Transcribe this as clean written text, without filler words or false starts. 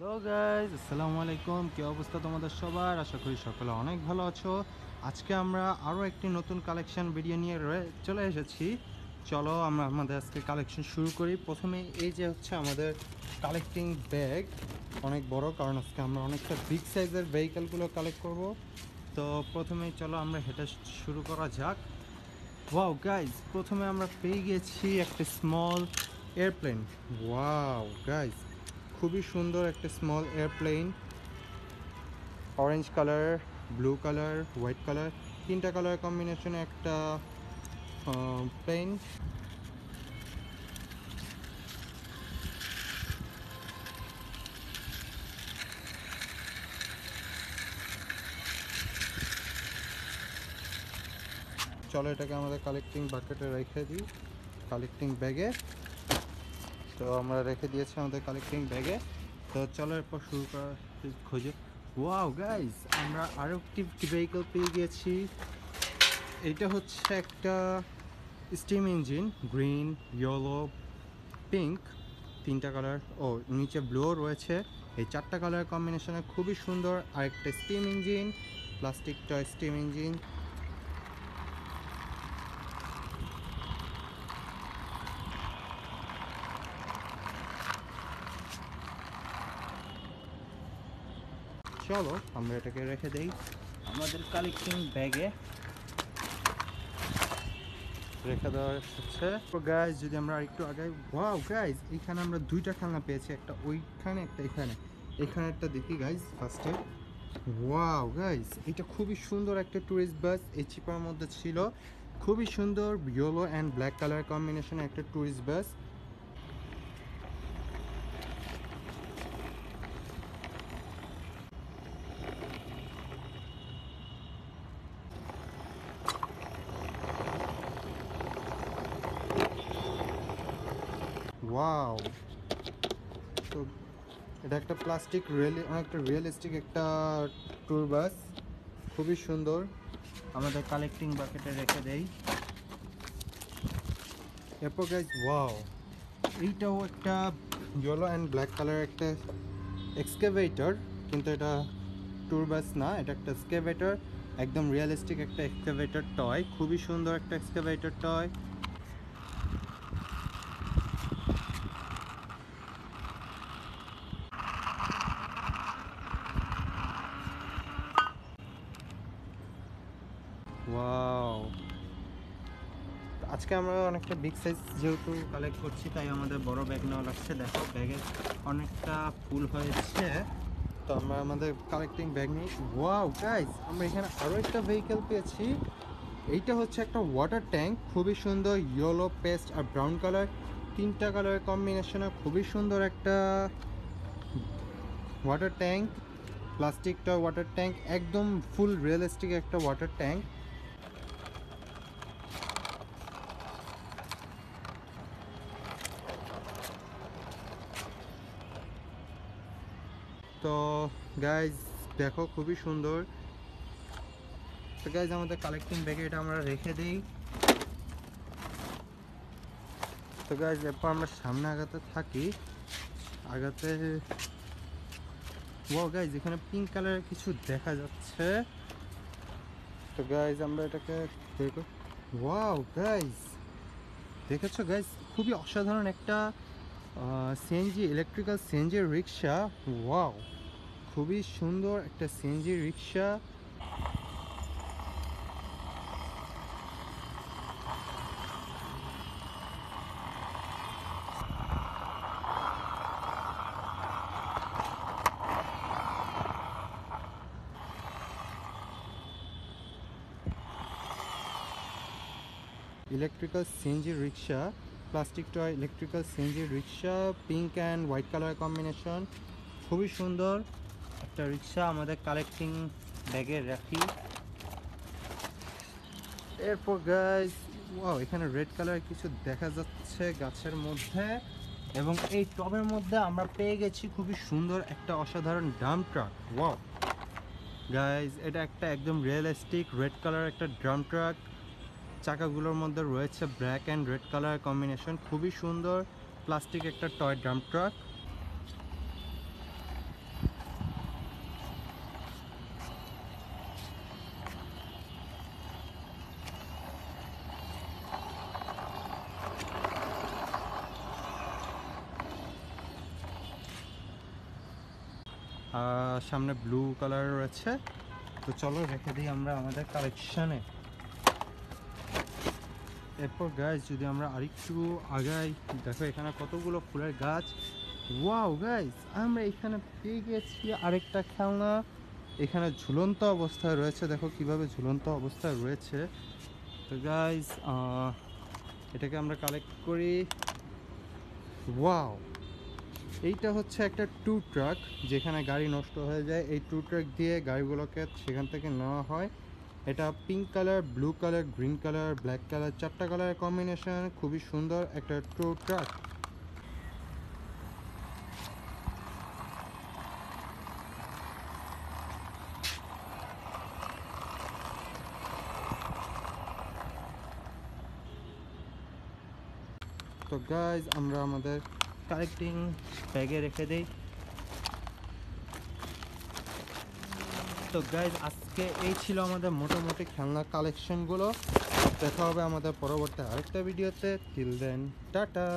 Hello guys, আসসালামু আলাইকুম। কী অবস্থা তোমাদের সবার? আশা করি সকলে অনেক ভালো আছো। আজকে আমরা আরও একটি নতুন কালেকশন ভিডিও নিয়ে চলে এসেছি। চলো আমরা আমাদের আজকে কালেকশন শুরু করি। প্রথমে এই যে হচ্ছে আমাদের কালেক্টিং ব্যাগ, অনেক বড়, কারণ আজকে আমরা অনেকটা বিগ সাইজের ভেহিকেলগুলো কালেক্ট করব। তো প্রথমেই চলো আমরা হেঁটে শুরু করা যাক। ওয়াও গাইজ, প্রথমে আমরা পেয়ে গেছি একটা স্মল এয়ারপ্লেন। ওয়াও গাইজ, খুবই সুন্দর একটা small airplane, orange colour, blue colour, white colour, তিনটা কালার কম্বিনেশনে একটা প্লেন। চলো এটাকে আমাদের কালেক্টিং বাকেটে রেখে দিই, কালেক্টিং ব্যাগে। তো আমরা রেখে দিয়েছি আমাদের কালেক্টিং ব্যাগে। তো চলো এরপর শুরু করা খোঁজে। ওয়াও গাইজ, আমরা আরও একটি ভেহিকল পেয়ে গিয়েছি। এটা হচ্ছে একটা steam engine, green, yellow, pink, তিনটা কালার, ও নিচে ব্লুও রয়েছে। এই চারটা কালার কম্বিনেশনে খুবই সুন্দর। আরেকটা steam engine, plastic toy steam engine. চলো আমরা এটাকে রেখে দেই আমাদের কালেক্টিং ব্যাগে। রেখে দেওয়া হচ্ছে। তো গাইজ, যদি আমরা একটু আগে, ওয়াও গাইজ, এখানে আমরা দুইটা খেলনা পেয়েছি, একটা ওইখানে একটা এখানে। এখানে একটা দেখি গাইজ ফার্স্টে। ওয়াও গাইজ, এটা খুবই সুন্দর একটা ট্যুরিস্ট বাস, এই চিপার মধ্যে ছিল। খুবই সুন্দর ইয়েলো অ্যান্ড ব্ল্যাক কালার কম্বিনেশনে একটা ট্যুরিস্ট বাস। ওয়াও, তো এটা একটা প্লাস্টিক অনেকটা রিয়েলিস্টিক একটা ট্যুর বাস, খুবই সুন্দর। আমাদের কালেক্টিং বাকেটে রেখে দেই। এরপর গাইজ, ওয়াও, এইটাও একটা ইয়েলো অ্যান্ড ব্ল্যাক কালার একটা এক্সকেভেটর, কিন্তু এটা ট্যুর বাস না, এটা একটা এক্সকেভেটর, একদম রিয়েলিস্টিক একটা এক্সকেভেটর টয়, খুবই সুন্দর একটা এক্সকেভেটর টয়। ওয়াও, আজকে আমরা অনেকটা বিগ সাইজ যেহেতু কালেক্ট করছি, তাই আমাদের বড় ব্যাগ নেওয়া লাগছে। দেখো ব্যাগে অনেকটা ফুল হয়েছে, তো আমরা আমাদের কালেক্টিং ব্যাগ নিই। ওয়াও গাইজ, আমরা এখানে আরও একটা ভেহিকেল পেয়েছি। এইটা হচ্ছে একটা ওয়াটার ট্যাঙ্ক, খুবই সুন্দর, ইয়েলো, পেস্ট আর ব্রাউন কালার, তিনটা কালারের কম্বিনেশনে খুবই সুন্দর একটা ওয়াটার ট্যাঙ্ক। প্লাস্টিকটা ওয়াটার ট্যাঙ্ক, একদম ফুল রিয়েলিস্টিক একটা ওয়াটার ট্যাঙ্ক। তো গাইজ দেখো, খুবই সুন্দর। তো গাইজ, আমাদের কালেক্টিং ব্যাগে এটা আমরা রেখে দিই। তো গাইজ, এরপর আমরা সামনে আগাতে থাকি, আগাতে। ওয়াও গাইজ, এখানে পিঙ্ক কালারের কিছু দেখা যাচ্ছে। তো গাইজ আমরা এটাকে দেখো। ওয়াও গাইজ, দেখেছো গাইজ, খুবই অসাধারণ একটা সিএনজি, ইলেকট্রিক্যাল সিএনজি রিক্সা। ওয়াও, খুবই সুন্দর একটা CNG rickshaw. Electrical CNG rickshaw, plastic toy electrical CNG rickshaw, pink and white colour combination, খুবই সুন্দর একটা রিক্সা। আমাদের কালেক্টিং ব্যাগে রাখি। এরপর গাইস, ওয়াও, এখানে রেড কালার কিছু দেখা যাচ্ছে গাছের মধ্যে, এবং এই টবের মধ্যে আমরা পেয়ে গেছি খুবই সুন্দর একটা অসাধারণ ড্রাম ট্রাক। ওয়াও গাইস, এটা একটা একদম রিয়েলিস্টিক রেড কালার একটা ড্রাম ট্রাক। চাকাগুলোর মধ্যে রয়েছে black and red colour combination, খুবই সুন্দর প্লাস্টিক একটা টয় ড্রাম ট্রাক। সামনে ব্লু কালার রয়েছে। তো চলো রেখে দিই আমরা আমাদের কালেকশানে। এরপর গাইজ যদি আমরা আরেকটু আগাই, দেখো এখানে কতগুলো ফুলের গাছ। ওয়াও গাইজ, আমরা এখানে পেয়ে গেছি আরেকটা খেলনা। এখানে ঝুলন্ত অবস্থায় রয়েছে, দেখো কিভাবে ঝুলন্ত অবস্থায় রয়েছে। তো গাইজ এটাকে আমরা কালেক্ট করি। ওয়াও, এইটা হচ্ছে একটা টু ট্রাক, যেখানে গাড়ি নষ্ট হয়ে যায় এই টু ট্রাক দিয়ে গাড়িগুলোকে সেখান থেকে নেওয়া হয়। এটা pink colour, blue colour, green colour, black colour, 4টা কালারের কম্বিনেশন, খুবই সুন্দর একটা টু ট্রাক। তো গাইজ আমরা আমাদের কালেক্টিং ব্যাগে রেখে দিই। তো গাইজ আজকে এই ছিল আমাদের মোটামুটি খেলনা কালেকশনগুলো। দেখা হবে আমাদের পরবর্তী আরেকটা ভিডিওতে। Till then tata.